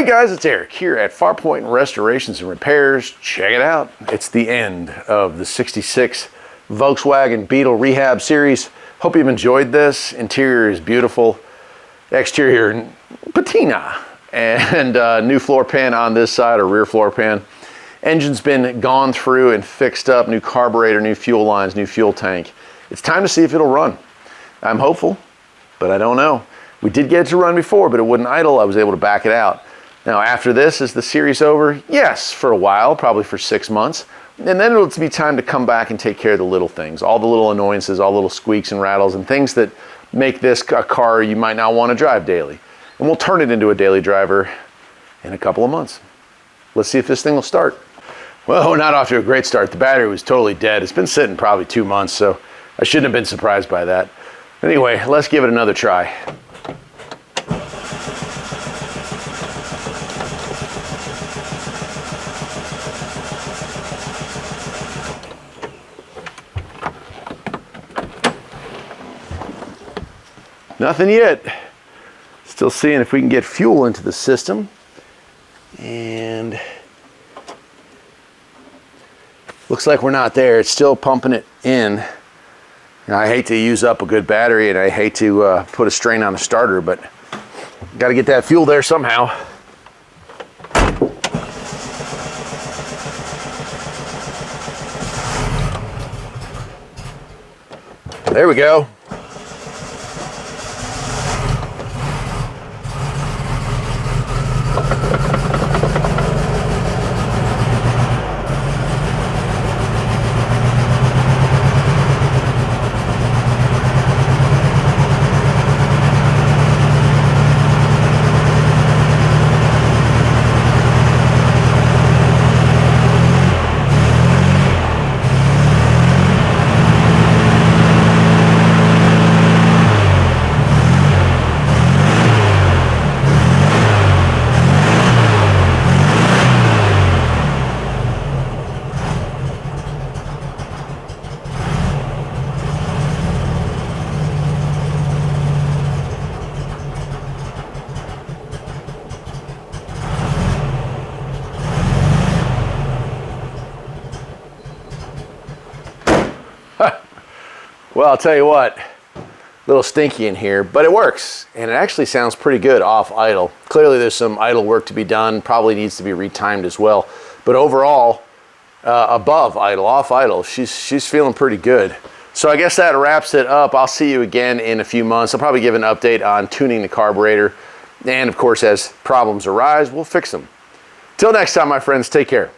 Hey guys, it's Eric here at Farpoint Restorations and Repairs. Check it out. It's the end of the 66 Volkswagen Beetle Rehab series. Hope you've enjoyed this. Interior is beautiful. Exterior patina. And new floor pan on this side, or rear floor pan. Engine's been gone through and fixed up. New carburetor, new fuel lines, new fuel tank. It's time to see if it'll run. I'm hopeful, but I don't know. We did get it to run before, but it wouldn't idle. I was able to back it out. Now after this, is the series over? Yes, for a while, probably for 6 months. And then it'll be time to come back and take care of the little things, all the little annoyances, all the little squeaks and rattles and things that make this a car you might not want to drive daily. And we'll turn it into a daily driver in a couple of months. Let's see if this thing will start. Well, we're not off to a great start. The battery was totally dead. It's been sitting probably 2 months, so I shouldn't have been surprised by that. Anyway, let's give it another try. Nothing yet. Still seeing if we can get fuel into the system. And looks like we're not there. It's still pumping it in. Now, I hate to use up a good battery and I hate to put a strain on the starter, but got to get that fuel there somehow. There we go. Well, I'll tell you what, a little stinky in here, but it works. And it actually sounds pretty good off idle. Clearly there's some idle work to be done, probably needs to be retimed as well. But overall, above idle, off idle, she's feeling pretty good. So I guess that wraps it up. I'll see you again in a few months. I'll probably give an update on tuning the carburetor. And of course, as problems arise, we'll fix them. Till next time, my friends, take care.